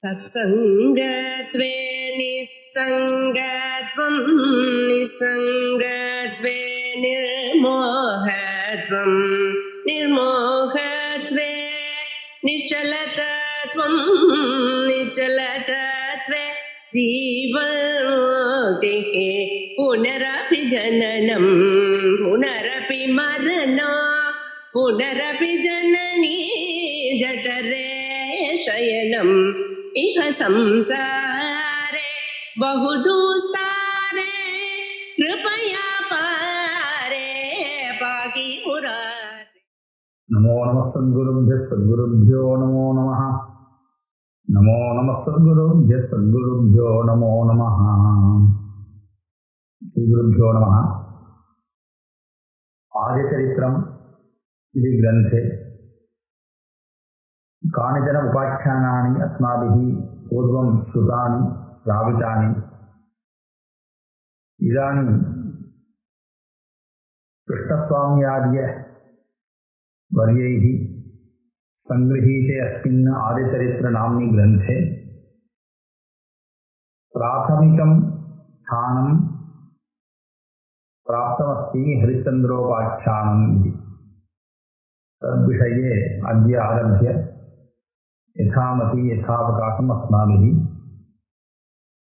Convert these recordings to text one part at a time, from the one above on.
सत्सङ्गत्वे निस्सङ्गत्वं निस्सङ्गत्वे निर्मोहत्वं निर्मोहत्वे निश्चलतत्वं निश्चलतत्वे जीवन्मुक्तिः पुनरपि जननं पुनरपि मरणं पुनरपि जननी जठरे शयनम् इह संसारे बहुदुस्तारे कृपया पारे पाहि मुरारे। नमो नमः सद्गुरुभ्यो नमो नमः। नमो नमः सद्गुरुभ्यो नमो नमः। श्रीगुरुभ्यो नमः। आर्यचरित्रम् इति ग्रन्थे कानिचन उपाख्यानानि अस्माभिः पूर्वं श्रुतानि श्रावितानि। इदानीं कृष्णस्वाम्यार्यवर्यैः सङ्गृहीते अस्मिन् आर्यचरित्रनाम्नि ग्रन्थे प्राथमिकं स्थानं प्राप्तमस्ति हरिश्चन्द्रोपाख्यानम् इति। तद्विषये अद्य आरभ्य यथामति यथावकाशम् अस्माभिः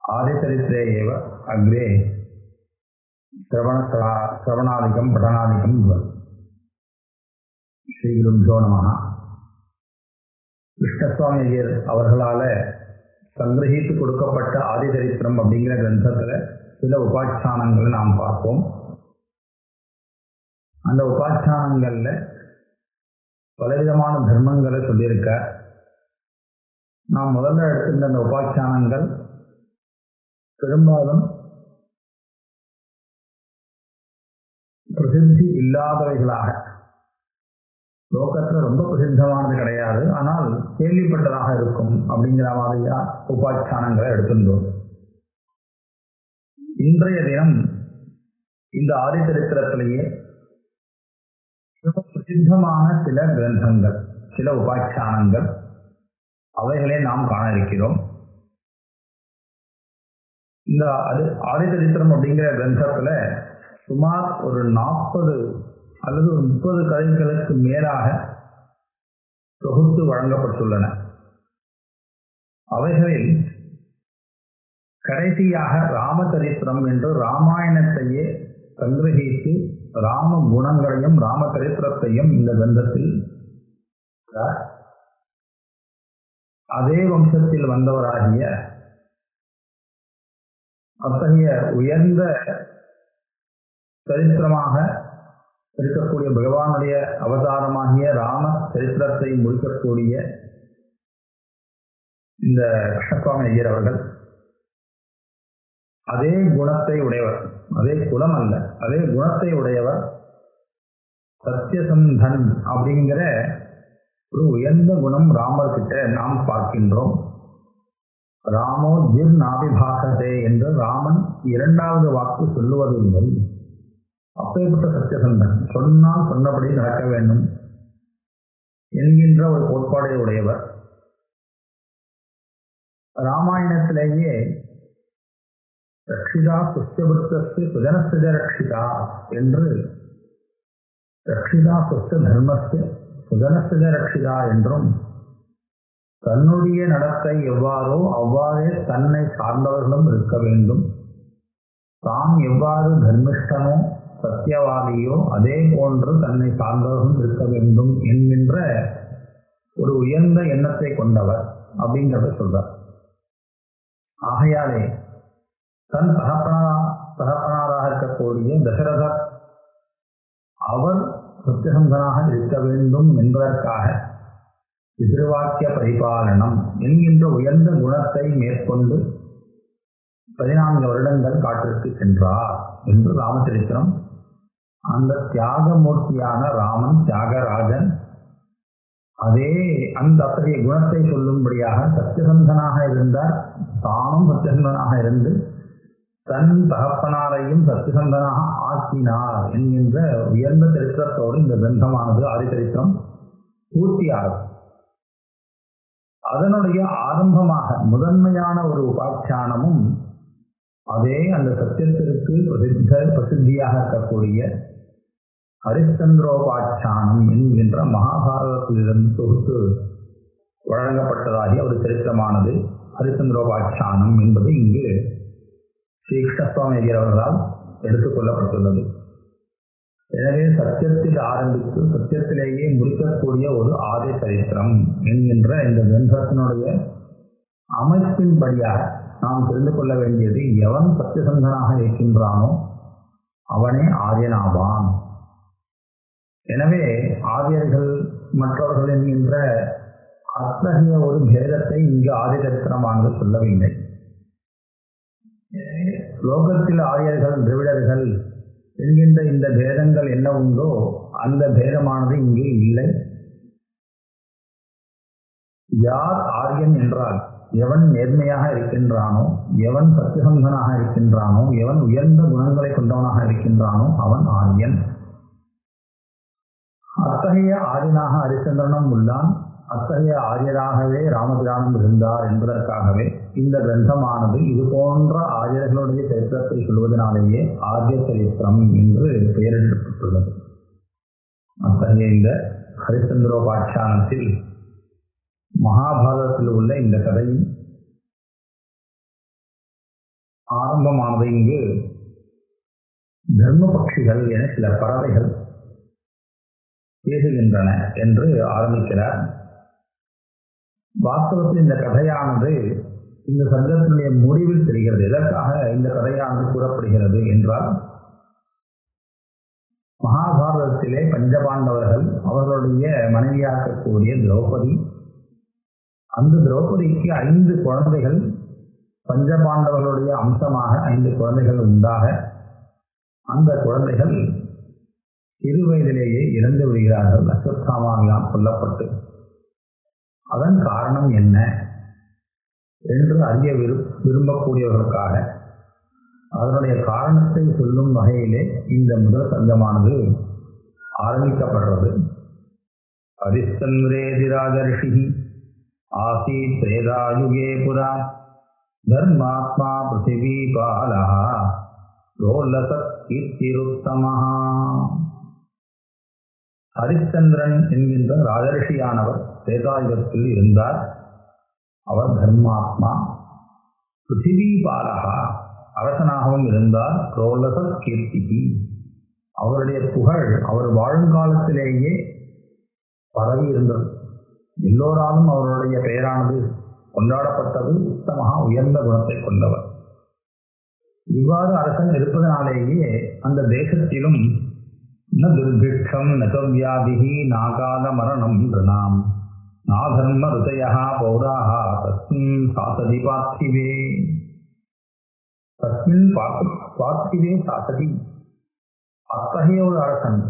आर्यचरित्रे एव अग्रे श्रवणादिकं पठनादिकं भवति। श्रीगुरुभ्यो नमः। கிருஷ்ணசுவாமி ஐயர் அவர்களால் சங்கிரகித்து கொடுக்கப்பட்ட ஆதிச்சரித்திரம் அப்படிங்கிற கிரந்தத்தில் சில உபாக்கியானங்களை நாம் பார்ப்போம். அந்த உபாக்கியானங்களில் பலவிதமான தர்மங்களை சொல்லியிருக்கார். நாம் முதல்ல எடுத்துகின்ற அந்த உபாக்கியானங்கள் பெரும்பாலும் பிரசித்தி இல்லாதவைகளாக, லோகத்தில் ரொம்ப பிரசித்தமானது கிடையாது, ஆனால் கேள்விப்பட்டதாக இருக்கும் அப்படிங்கிற மாதிரியா உபாக்கியானங்களை எடுத்துட்டோம். இன்றைய தினம் இந்த ஆதிச்சரித்திரத்திலேயே பிரசித்தமான சில கிரந்தங்கள், சில உபாக்கியானங்கள், அவைகளை நாம் காண இருக்கிறோம். இந்த ஆதிச்சரித்திரம் அப்படிங்கிற கிரந்தத்தில் சுமார் ஒரு 40 அல்லது ஒரு 30 கதைகளுக்கு மேலாக தொகுத்து வழங்கப்பட்டுள்ளன. அவைகளில் கடைசியாக ராமச்சரித்திரம் என்று ராமாயணத்தையே சங்கிரகித்து ராம குணங்களையும் ராமச்சரித்திரத்தையும் இந்த கிரந்தத்தில் அதே வம்சத்தில் வந்தவராகிய அத்தகைய உயர்ந்த சரித்திரமாக இருக்கக்கூடிய பகவானுடைய அவதாரமாகிய ராம சரித்திரத்தை முடிக்கக்கூடிய இந்த கிருஷ்ணசுவாமி ஐயர் அவர்கள் அதே குணத்தை உடையவர், அதே குலம் அல்ல, அதே குணத்தை உடையவர். சத்யசந்தன் அப்படிங்கிற ஒரு உயர்ந்த குணம் ராமர்கிட்ட நாம் பார்க்கின்றோம். ராமோ ஜிர் நாபிபாகதே என்று ராமன் 2வது வாக்கு சொல்லுவதில்லை. அப்பேற்பட்ட சத்யசந்தன், சொன்னால் சொன்னபடி நடக்க வேண்டும் என்கின்ற ஒரு கோட்பாடை உடையவர். ராமாயணத்திலேயே ரக்ஷிதா சுஸ்யவருத்தஸ்ய சுஜனஸ்ய ரக்ஷிதா என்று, ரக்ஷிதா சுஸ்ய தர்மஸ்ய சுஜனஸ்ய ரக்ஷிதா என்றும், தன்னுடைய நடத்தை எவ்வாறோ அவ்வாறே தன்னை சார்ந்தவர்களும் இருக்க வேண்டும், தான் எவ்வாறு தர்மிஷ்டனோ சத்தியவாதியோ அதே போன்று தன்னை சார்ந்தவர்களும் இருக்க வேண்டும் என்கின்ற ஒரு உயர்ந்த எண்ணத்தை கொண்டவர் அப்படிங்கிறத சொல்றார். ஆகையாலே தன் தகப்பனாராக இருக்கக்கூடிய தசரதர் அவர் சத்தியசந்தனாக இருக்க வேண்டும் என்பதற்காக பிதிருவாக்கிய பரிபாலனம் என்கின்ற உயர்ந்த குணத்தை மேற்கொண்டு 14 வருடங்கள் காட்டிற்கு சென்றார் என்று ராமச்சரித்திரம். அந்த தியாகமூர்த்தியான ராமன், தியாகராஜன், அதே அந்த அத்தகைய குணத்தை சொல்லும்படியாக சத்தியசந்தனாக இருந்தார். தானும் சத்தியசந்தனாக இருந்து தன் தகப்பனாரையும் சத்தியசந்தனாக ஆக்கினார் என்கின்ற உயர்ந்த சரித்திரத்தோடு இந்த கிரந்தமானது ஆதிச்சரித்திரம் பூர்த்தியாகும். அதனுடைய ஆரம்பமாக முதன்மையான ஒரு உபாக்கியானமும் அதே அந்த சத்தியத்திற்கு பிரசித்தியாக இருக்கக்கூடிய ஹரிச்சந்திரோபாக்கியானம் என்கின்ற மகாபாரதத்திலிருந்து தொகுத்து வழங்கப்பட்டதாகிய ஒரு சரித்திரமானது ஹரிச்சந்திரோபாக்கியானம் என்பது இங்கு ஸ்ரீ கிருஷ்ணசுவாமி அவர்களால் எடுத்துக்கொள்ளப்பட்டுள்ளது. எனவே சத்தியத்தில் ஆரம்பித்து சத்தியத்திலேயே முடிக்கக்கூடிய ஒரு ஆதி சரித்திரம் என்கின்ற இந்த கிரந்தத்தினுடைய அமைப்பின்படியாக நாம் தெரிந்து கொள்ள வேண்டியது, எவன் சத்தியசந்தனாக இருக்கின்றானோ அவனே ஆரியனாவான். எனவே ஆரியர்கள் மற்றவர்கள் என்கின்ற அத்தகைய ஒரு பேதத்தை இங்கு ஆதி சரித்திரமானது சொல்லவில்லை. லோகத்தில் ஆரியர்கள் திராவிடர்கள் என்கின்ற இந்த பேதங்கள் என்ன உண்டோ அந்த பேதமானது இங்கே இல்லை. யார் ஆரியன் என்றால் எவன் நேர்மையாக இருக்கின்றானோ, எவன் சத்தியசந்தனாக இருக்கின்றானோ, எவன் உயர்ந்த குணங்களை கொண்டவனாக இருக்கின்றானோ அவன் ஆரியன். அத்தகைய ஆரியனாக ஹரிச்சந்திரனும் உள்ளான். அத்தகைய ஆரியராகவே ராமபிரானும் இருந்தார் என்பதற்காகவே இந்த கிரந்தமானது இது போன்ற ஆரியர்களுடைய சரித்திரத்தை சொல்வதனாலேயே ஆரிய சரித்திரம் என்று பெயரிடப்பட்டுள்ளது. அத்தகைய இந்த ஹரிச்சந்திரோபாக்கியானத்தில் மகாபாரதத்தில் உள்ள இந்த கதையின் ஆரம்பமானது இங்கு தர்ம பட்சிகள் என சில பறவைகள் பேசுகின்றன என்று ஆரம்பிக்கிறார். வாஸ்தவத்தில் இந்த கதையானது இந்த சர்க்கத்தினுடைய முடிவில் தெரிகிறது. எதற்காக இந்த கதையானது கூறப்படுகிறது என்றால், மகாபாரதத்திலே பஞ்சபாண்டவர்கள் அவர்களுடைய மனைவியாக்கக்கூடிய திரௌபதி, அந்த திரௌபதிக்கு 5 குழந்தைகள், பஞ்சபாண்டவர்களுடைய அம்சமாக 5 குழந்தைகள் உண்டாக அந்த குழந்தைகள் சிறு வயதிலேயே இறந்து விடுகிறார்கள், அஸ்வத்தாமாவினால் கொல்லப்பட்டு. அதன் காரணம் என்ன என்று அறிய விரும்பக்கூடியவர்களுக்காக அதனுடைய காரணத்தை சொல்லும் வகையிலே இந்த முதல் சங்கமானது ஆரம்பிக்கப்படுறது. ஹரிச்சந்திரேதிராஜர்ஷி ஆசீத் திரேதாயுகே புரா தர்மாத்மா பிருத்திவீபாலஹ ரோலசத் கீர்த்திருத்தமஹா. ஹரிச்சந்திரன் என்கின்ற ராஜர்ஷியானவர் திரேதாயுகத்தில் இருந்தார். அவர் தர்மாத்மா, பிருத்திவீபாலஹா அரசனாகவும் இருந்தார். ரோலசத் கீர்த்திகி, அவருடைய புகழ் அவர் வாழுங்காலத்திலேயே பரவி இருந்தது. எல்லோராலும் அவருடைய பெயரானது கொண்டாடப்பட்டது. உத்தமஹா, உயர்ந்த குணத்தை கொண்டவர். இவ்வாறு அரசன் இருப்பதனாலேயே அந்த தேசத்திலும் ந துர்பிக்ஷம் நவியாதிகி நாகால மரணம் ரிணாம் நாதர்ம ருதயா பௌராஹ தஸ்மின் சாசதி பார்த்திவே. தஸ்மின் பார்த்திவே சாசதி. அத்தகைய ஒரு அரசன்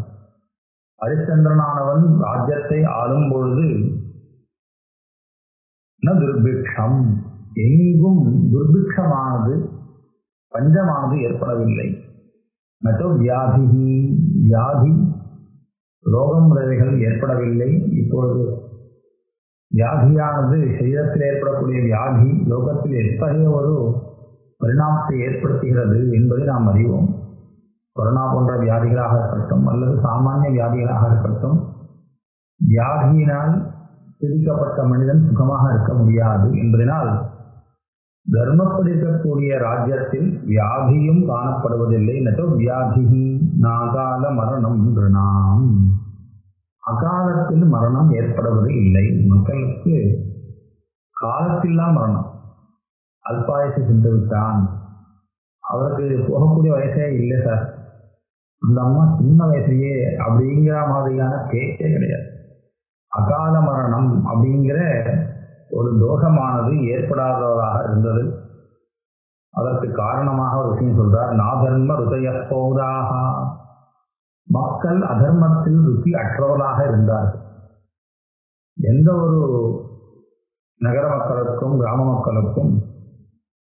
ஹரிச்சந்திரனானவன் ராஜ்யத்தை ஆளும் பொழுது ந துர்பிக்ஷம், எங்கும் துர்பிக்ஷமானது பஞ்சமானது ஏற்படவில்லை. நோ வியாதி, வியாதி ரோகம் முறைகள் ஏற்படவில்லை. இப்பொழுது வியாதியானது சரீரத்தில் ஏற்படக்கூடிய வியாதி லோகத்தில் எத்தகைய ஒரு பரிணாமத்தை ஏற்படுத்துகிறது என்பதை நாம் அறிவோம். கொரோனா போன்ற வியாதிகளாக இருக்கட்டும் அல்லது சாமானிய வியாதிகளாக இருக்கட்டும், வியாதியினால் பிடிக்கப்பட்ட மனிதன் சுகமாக இருக்க முடியாது என்பதனால் தர்மப்படி இருக்கக்கூடிய ராஜ்யத்தில் வியாதியும் காணப்படுவதில்லை. நோ வியாதி நாகால மரணம் ரிணாம், அகாலத்தில் மரணம் ஏற்படுவது இல்லை. மக்களுக்கு காலத்தில்லா மரணம். அல்பாயுசு சென்று விட்டான், அவருக்கு போகக்கூடிய வயசே இல்லை சார், அந்த அம்மா சின்ன வயசுலேயே அப்படிங்கிற மாதிரியான பேச்சே கிடையாது. அகால மரணம் அப்படிங்கிற ஒரு தோஷமானது ஏற்படாதவராக இருந்தது. அதற்கு காரணமாக ஒரு விஷயம் சொல்றார். நாதர்ம ருதய பௌராக, மக்கள் அதர்மத்தில் ருசி அற்றவர்களாக இருந்தார்கள். எந்த ஒரு நகர மக்களுக்கும் கிராம மக்களுக்கும்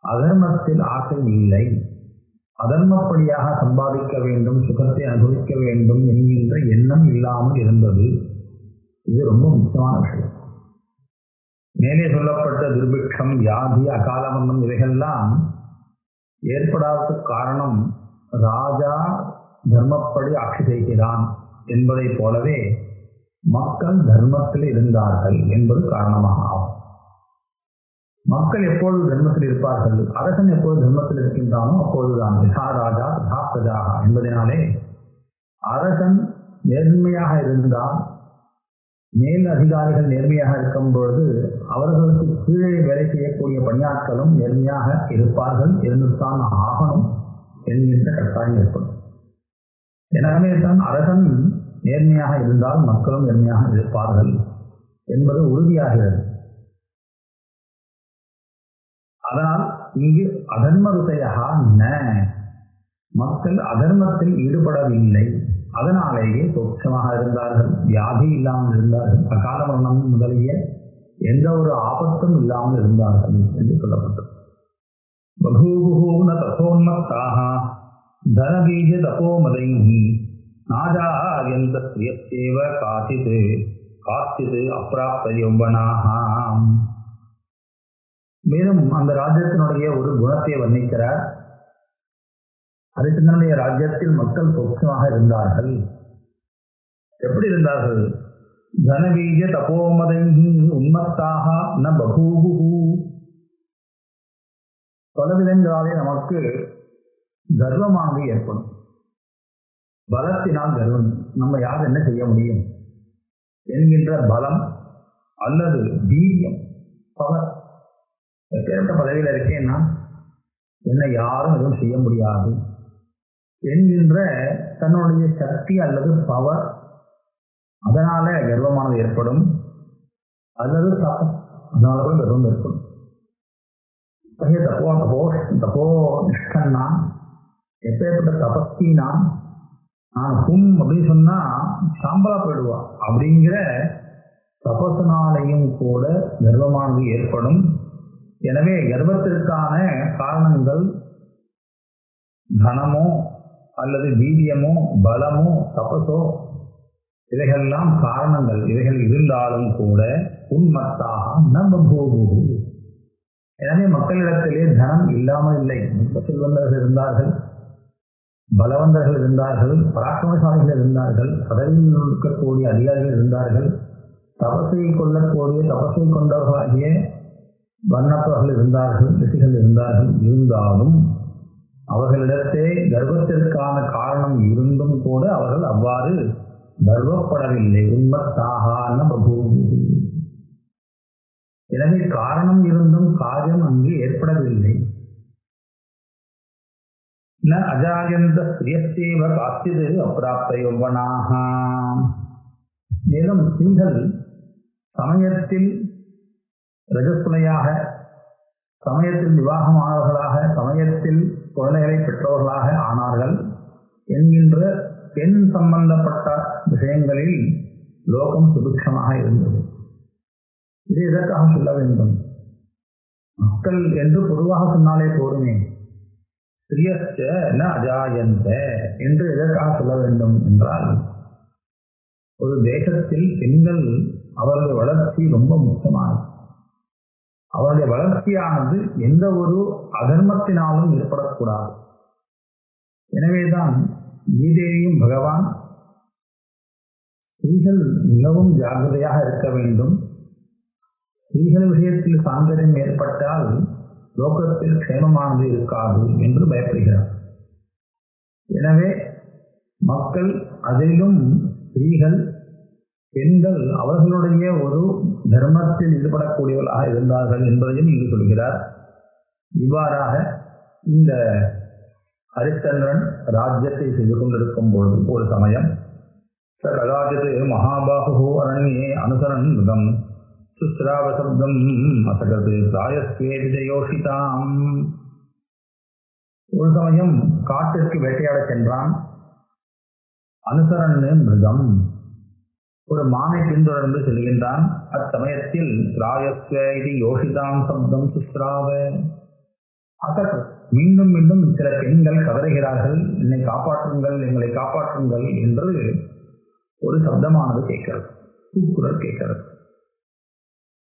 அதர்மத்தில் ஆசை இல்லை. அதர்மப்படியாக சம்பாதிக்க வேண்டும், சுகத்தை அனுபவிக்க வேண்டும் என்கின்ற எண்ணம் இல்லாமல் இருந்தது. இது ரொம்ப முக்கியமான விஷயம். மேலே சொல்லப்பட்ட துர்பிக்ஷம், வியாதி, அகால மரணம் இவைகள்லாம் ஏற்படாததுக்கு காரணம் ராஜா தர்மப்படி ஆட்சி செய்கிறான் என்பதை போலவே மக்கள் தர்மத்தில் இருந்தார்கள் என்பது காரணமாக ஆகும். மக்கள் எப்பொழுது தர்மத்தில் இருப்பார்கள், அரசன் எப்பொழுது தர்மத்தில் இருக்கின்றானோ அப்போதுதான் யதா ராஜா ததா பிரஜாஹா என்பதனாலே அரசன் நேர்மையாக இருந்தால், மேல் அதிகாரிகள் நேர்மையாக இருக்கும் பொழுது அவர்களுக்கு கீழே வேலை செய்யக்கூடிய பணியாட்களும் நேர்மையாக இருப்பார்கள், இருந்துதான் ஆகணும் என்கின்ற கட்டாயம் ஏற்படும். எனவே தான் அரசன் நேர்மையாக இருந்தால் மக்களும் நேர்மையாக இருப்பார்கள் என்பது உறுதியாகிறது. அதனால் இங்கு அதர்மருதையா ந, மக்கள் அதர்மத்தில் ஈடுபடவில்லை, அதனாலேயே சோட்சமாக இருந்தார்கள், வியாதி இல்லாமல் இருந்தார்கள், அகால மரணம் முதலிய எந்த ஒரு ஆபத்தும் இல்லாமல் இருந்தார்கள் என்று சொல்லப்பட்டது. பகூபுஹூன தசோன்மத்தாக தனபீஜ தபோமதைஹி நாஜாயந்த ஸ்ரீயஸ்தேவ காச்சித் அப்ராப்த யௌவனாஹ. மேலும் அந்த ராஜ்யத்தினுடைய ஒரு குணத்தை வர்ணிக்கிறார். ஹரிச்சந்திரனுடைய ராஜ்யத்தில் மக்கள் சொச்சமாக இருந்தார்கள். எப்படி இருந்தார்கள்? தனபீஜ தபோமதைஹி உன்மத்தாக ந பகூபுஹு. பல விதங்களாலே நமக்கு கர்வமானது ஏற்படும். பலத்தினால் கர்வம், நம்ம யார் என்ன செய்ய முடியும் என்கின்ற பலம் அல்லது வீரியம், பவர். எப்பேற்பட்ட பதவியில் இருக்கேன்னா என்னை யாரும் எதுவும் செய்ய முடியாது என்கின்ற தன்னுடைய சக்தி அல்லது பவர், அதனால கர்வமானது ஏற்படும். அல்லது அதனால கூட கர்வம் ஏற்படும். தப்போ நிஷ்டன் நான், எப்பேற்பட்ட தபஸ்தி நான் ஹும் அப்படின்னு சொன்னா சாம்பலா போயிடுவா அப்படிங்கிற தபசனாலையும் கூட கர்வமானது ஏற்படும். எனவே கர்வத்திற்கான காரணங்கள் தனமோ அல்லது வீரியமோ பலமோ தபசோ இவைகள்லாம் காரணங்கள். இவைகள் இருந்தாலும் கூட உன்மத்தாக ந பகூபு. எனவே மக்களிடத்திலே தனம் இல்லாமல் இல்லை. செல்வந்தர்கள் இருந்தார்கள், பலவந்தர்கள் இருந்தார்கள், பராக்கிரமசாலிகள் இருந்தார்கள், பதவியில் இருக்கக்கூடிய அதிகாரிகள் இருந்தார்கள், தபசை கொண்டவர்களாகிய வர்ணப்பவர்கள் இருந்தார்கள், ரிஷிகள் இருந்தார்கள். இருந்தாலும் அவர்களிடத்தே கர்வத்திற்கான காரணம் இருந்தும் கூட அவர்கள் அவ்வாறு கர்வப்படவில்லை. உன்மத்தாக பகூபு. எனவே காரணம் இருந்தும் காரியம் அங்கு ஏற்படவில்லை. ந அஜாயந்த ஸ்ரீயஸ்தேவ காச்சித் அப்ராப்த யௌவனாஹ. மேலும் ஸ்திரீகள் சமயத்தில் ரஜஸ்குலையாக, சமயத்தில் விவாகமானவர்களாக, சமயத்தில் குழந்தைகளை பெற்றவர்களாக ஆனார்கள் என்கின்ற பெண் சம்பந்தப்பட்ட விஷயங்களில் லோகம் சுபிக்ஷமாக இருந்தது. இது எதற்காக சொல்ல வேண்டும்? மக்கள் என்று பொதுவாக சொன்னாலே போதுமே. ஸ்ரீயஸ்ச ந அஜாயந்த என்று எதற்காக சொல்ல வேண்டும் என்றால், ஒரு தேசத்தில் பெண்கள் அவருடைய வளர்ச்சி ரொம்ப முக்கியமானது. அவருடைய வளர்ச்சியானது எந்த ஒரு அதர்மத்தினாலும் ஏற்படக்கூடாது. எனவேதான் கீதையும் பகவான் ஸ்திரீகள் மிகவும் ஜாகிரதையாக இருக்க வேண்டும், ஸ்திரீகள் விஷயத்தில் சாந்தரியம் ஏற்பட்டால் லோகத்தில் க்ஷேமமானது இருக்காது என்று பயப்படுகிறார். எனவே மக்கள், அதிலும் ஸ்திரீகள், பெண்கள் அவர்களுடைய ஒரு தர்மத்தில் ஈடுபடக்கூடியவர்களாக இருந்தார்கள் என்பதையும் இங்கு சொல்கிறார். இவ்வாறாக இந்த ஹரிச்சந்திரன் ராஜ்யத்தை செய்து கொண்டிருக்கும் பொழுது ஒரு சமயம் கதாச்சித் மகாபாஹு அரண்யே அனுசரன் மிருகம் சுஸ்ராவசப்தம் அசகது பிராயஸ்வே விஜயோஷிதாம். ஒரு சமயம் காட்டிற்கு வேட்டையாட சென்றான். அனுசரன் மிருகம், ஒரு மானை பின்தொடர்ந்து செல்கின்றான். அச்சமயத்தில் பிராயஸ்வே இது யோஷிதாம் சப்தம் சுஸ்ராவ அசக, மீண்டும் மீண்டும் சில பெண்கள் கதறுகிறார்கள், என்னை காப்பாற்றுங்கள், எங்களை காப்பாற்றுங்கள் என்று ஒரு சப்தமானது கேட்கிறது, கூக்குரல் கேட்கிறது.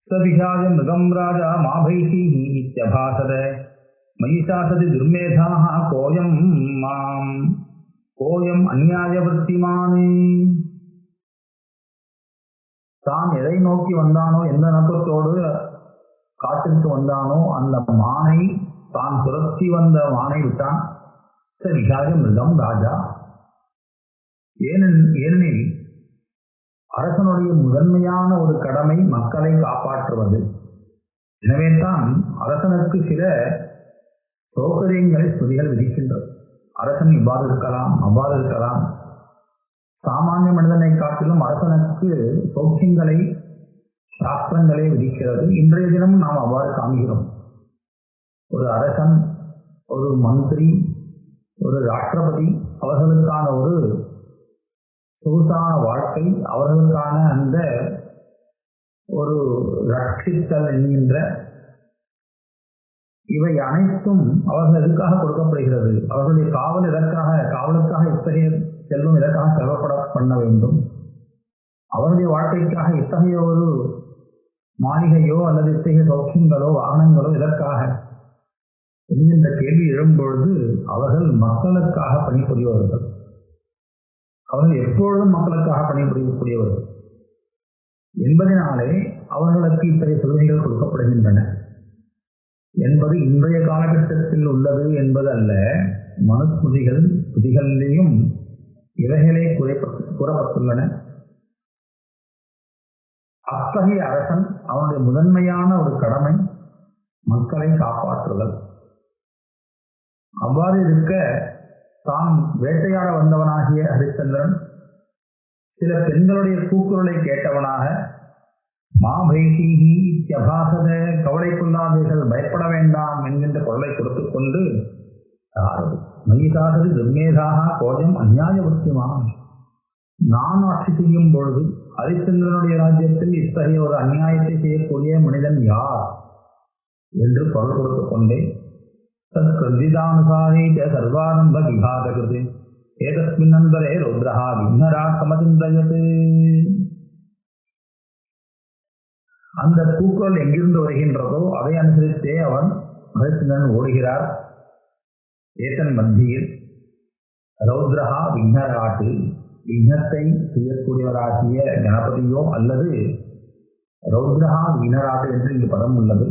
சவிஷாய மிருகம் ராஜா மாபைஷீஹி இத்யபாசத மயிஷாசதி துர்மேதாः கோயம் அந்நியாயவர்த்திமானே. தான் எதை நோக்கி வந்தானோ, எந்த நோக்கத்தோடு காட்டிற்கு வந்தானோ அந்த மானை, தான் துரத்தி வந்த மானை விட்டான். சவிஷாய மிருகம் ராஜா. ஏனெனில் அரசனுடைய முதன்மையான ஒரு கடமை மக்களை காப்பாற்றுவது. எனவே தான் அரசனுக்கு சில சௌகரியங்களை ஸ்ருதிகள் விதிக்கின்றது. அரசன் இவ்வாறு இருக்கலாம், அவ்வாறு இருக்கலாம். சாமானிய மனிதனை காட்டிலும் அரசனுக்கு சௌக்கியங்களை சாஸ்திரங்களே விதிக்கிறது. இன்றைய தினம் நாம் அவ்வாறு காண்கிறோம். ஒரு அரசன், ஒரு மந்திரி, ஒரு ராஷ்டிரபதி, அவர்களுக்கான ஒரு சொகுசான வாழ்க்கை, அவர்களுக்கான அந்த ஒரு ரட்சித்தல் என்கின்ற இவை அனைத்தும் அவர்கள் எதற்காக கொடுக்கப்படுகிறது? அவர்களுடைய காவலுக்காக இத்தகைய செல்வம் இதற்காக செலவப்பட பண்ண வேண்டும். அவருடைய வாழ்க்கைக்காக இத்தகைய ஒரு மாளிகையோ அல்லது இத்தகைய சௌக்கியங்களோ வாகனங்களோ இதற்காக என்கின்ற கேள்வி எழும்பொழுது அவர்கள் மக்களுக்காக பணிபுரியவர்கள். அவர்கள் எப்பொழுதும் மக்களுக்காக பணிபுரியக்கூடியவர்கள் என்பதனாலே அவர்களுக்கு இத்தகைய சலுகைகள் கொடுக்கப்படுகின்றன என்பது இன்றைய காலகட்டத்தில் உள்ளது என்பது அல்ல. மனுஸ்மிருதிகளிலேயும் இவைகளே கூறப்பட்டுள்ளன. அத்தகைய அரசன் அவனுடைய முதன்மையான ஒரு கடமை மக்களை காப்பாற்றுதல். அவ்வாறு இருக்க தான் வேட்டையாட வந்தவனாகிய ஹரிச்சந்திரன் சில பெண்களுடைய கூக்குரலை கேட்டவனாக மாபைஷீஹி இத்யபாசத, கவலை கொள்ளாதீர்கள், பயப்பட வேண்டாம் என்கின்ற குரலை கொடுத்துக் கொண்டு மயிஷாசதி துர்மேதாக கோஜம் அந்நியாயவர்த்திமான். நான் ஆட்சி செய்யும் பொழுது ஹரிச்சந்திரனுடைய ராஜ்யத்தில் இத்தகைய ஒரு அநியாயத்தை செய்யக்கூடிய மனிதன் யார் என்று குரல் கொடுத்துக் கொண்டே தத்கிருதிதானுசாரே சர்வாரம்ப விபாதகிருதி ஏதஸ்மின்னந்தரே ருத்ரஹா விக்னரா சமதிந்தயத். அந்த கூக்குரல் எங்கிருந்து வருகின்றதோ அதை அனுசரித்தே அவன் ஹரிச்சந்திரன் ஓடுகிறார். ஏதன் மத்தியில் ரௌத்ரஹா விக்னராட்டு, விக்னத்தை செய்யக்கூடியவராகிய கணபதியோ அல்லது ரௌத்ரஹா விக்னராட்டு என்று இங்கு பதம் உள்ளது.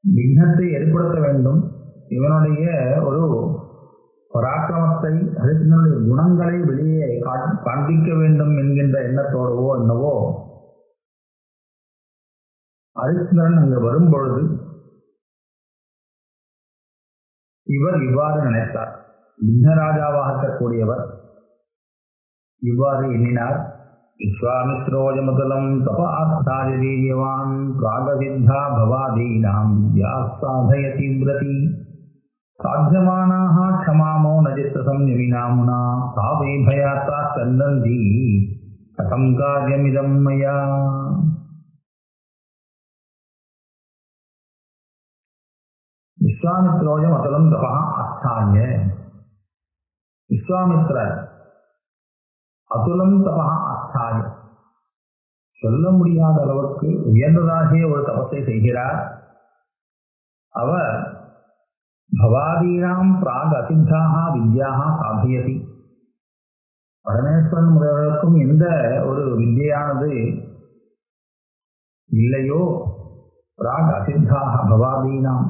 விக்னத்தை ஏற்படுத்த வேண்டும், இவனுடைய ஒரு பராக்கிரமத்தை, ஹரிச்சந்திரனுடைய குணங்களை வெளியே காண்பிக்க வேண்டும் என்கின்ற எண்ணத்தோடவோ என்னவோ ஹரிச்சந்திரன் அங்கு வரும்பொழுது இவர் இவ்வாறு நினைத்தார். விக்னராஜாவாக இருக்கக்கூடியவர் இவ்வாறு எண்ணினார். விஸ்வாமித்ரோஜமுதலம் தப ஆஸ்தாய வீரியவான் பிராகசித்தா பவாதீனாம் வியாசாதயதி விரதி சாத்தியமானாஹ க்ஷமாமோ நஜித்தசம் நிமிநாமுனா சாவை பயாத்தா சந்தந்தி கதம் காரியமிதம் மயா. விஸ்வாமித்ரோஜம் அத்துலம் தபா ஆஸ்தாய. விஸ்வாமித்ரர் அதுலம் தபா ஆஸ்தாய, சொல்ல முடியாத அளவுக்கு உயர்ந்ததாகிய ஒரு தபத்தை செய்கிறார். அவர் பவாதீனாம் பிராக் அசித்தாக வித்யாக சாதயதி. பரமேஸ்வரன் முதல்வருக்கும் எந்த ஒரு வித்யானது இல்லையோ, பிராக் அசித்தாக பவாதீனாம்,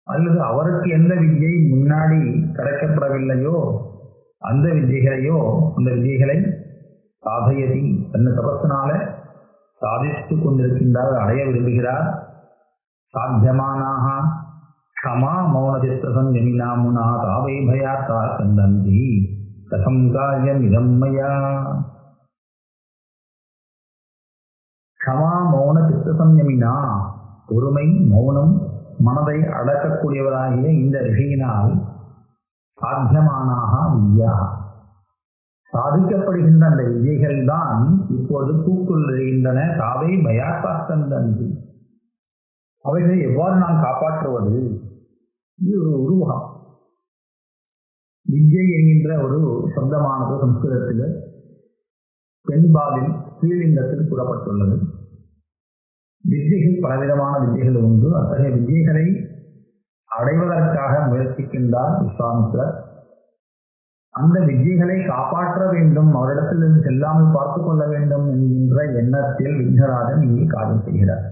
அல்லது அவருக்கு எந்த வித்யை முன்னாடி கிடைக்கப்படவில்லையோ அந்த வித்யைகளை சாதயதி, தன்னை தபத்தினால சாதித்து கொண்டிருக்கின்றார், அடைய விரும்புகிறார். சாத்தியமானாக க்ஷமா மௌன சித்திரசம் யமிநாமுனா தாவை பயாத்தா சந்தந்தி கதம் காரியம் இதம் மயா. க்ஷமா மௌன சித்திரசம் யமினா, பொறுமை, மௌனம், மனதை அடக்கக்கூடியவராகிய இந்த ரிஷியினால் சாத்தியமானாக வித்யா, சாதிக்கப்படுகின்ற அந்த வித்யைகள் தான் இப்போது கூக்குள்கின்றன. தாவை பயாத்தா சந்தந்தி, அவைகளை எவ்வாறு நான் காப்பாற்றுவது? இது ஒரு உருவகம். வித்யை என்கின்ற ஒரு சப்தமானது சம்ஸ்கிருதத்தில் பெண்பாலில் ஸ்ரீலிங்கத்தில் கூறப்பட்டுள்ளது. வித்யைகள் பலவிதமான வித்யைகள் உண்டு. அத்தகைய வித்யைகளை அடைவதற்காக முயற்சிக்கின்றார் விஸ்வாமித்திரர். அந்த வித்யைகளை காப்பாற்ற வேண்டும், அவரிடத்திலிருந்து செல்லாமல் பார்த்து கொள்ள வேண்டும் என்கின்ற எண்ணத்தில் விக்னராஜன் இங்கே காரியம் செய்கிறார்.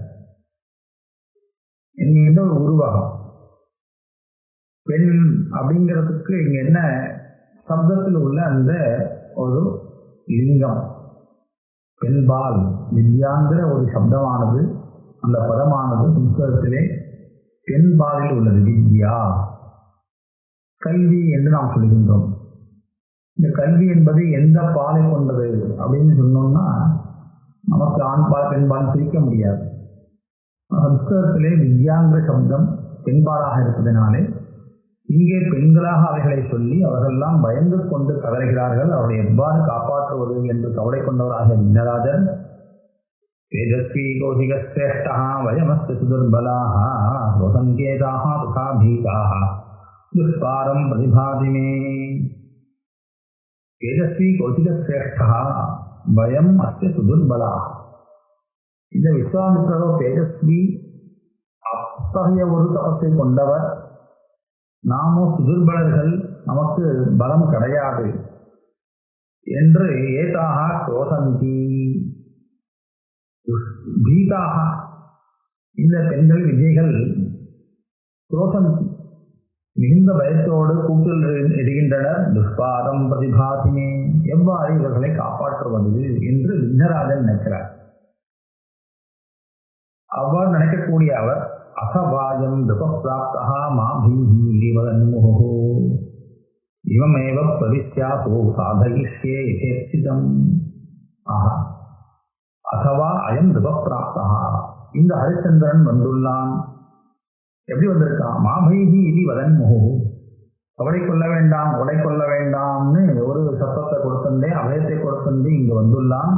என்கின்ற ஒரு உருவகம் பெண் அப்படிங்கிறதுக்கு இங்க என்ன சப்தத்தில் உள்ள அந்த ஒரு லிங்கம், பெண்பால் வித்யாங்கிற ஒரு சப்தமானது, அந்த பதமானது சம்ஸ்கிருதத்திலே பெண்பாலில் உள்ளது. வித்யா கல்வி என்று நாம் சொல்கின்றோம். இந்த கல்வி என்பது எந்த பாலை கொண்டது அப்படின்னு சொன்னோம்னா நமக்கு ஆண்பால் பெண்பால் பிரிக்க முடியாது. சம்ஸ்கிருதத்திலே வித்யாங்கிற சப்தம் பெண்பாலாக இருப்பதனாலே இங்கே பெண்களாக அவைகளை சொல்லி அவர்களெல்லாம் பயந்து கொண்டு கதறுகிறார்கள். அவரை எவ்வாறு காப்பாற்றுவது என்று கவலை கொண்டவராக விக்னராஜர் தேஜஸ்வி கௌசிக சிரேஷ்டா வயமஸ்து சுதுர்பலாஹ ரோசங்கேதாக துகா பீதாக துஷ்பாரம் பிரதிபாதிமே. தேஜஸ்வி கௌசிக சிரேஷ்டா வயம் அஸ்ய சுதுர்பலாஹ. இந்த விஸ்வாமித்திரரோ தேஜஸ்வி, அத்தகைய ஒரு தபஸை கொண்டவர். நாமோ சுதுர்பலர்கள், நமக்கு பலம் கிடையாது என்று ஏதாக கோசந்தி பீதாக, இந்த பெண்கள் விஜய்கள் கோசந்தி மிகுந்த பயத்தோடு கூட்டில் இடுகின்றனர். துஷ்பாதம் பிரதிபாதினே, எவ்வாறு இவர்களை காப்பாற்றுவது என்று விக்னராஜன் நினைக்கிறார். அவ்வாறு நினைக்கக்கூடிய அவர் அசபாயம் துபப்பிராப்தா மாபீஹி வதன்முஹு இவமேவ பிரவிஷ்யாசோ சாதயிஷ்யே யதேச்சிதம். ஆஹா, அசவா அயம் துபப்பிராப்தா, இந்த ஹரிச்சந்திரன் வந்துள்ளான். எப்படி வந்திருக்கான்? மாபீஹி இது வதன்முஹு, கவலை கொள்ள வேண்டாம், கொலை கொள்ள வேண்டாம்னு ஒரு சத்தத்தை கொடுத்தண்டே, அபயத்தை கொடுத்தண்டே இங்கு வந்துள்ளான்.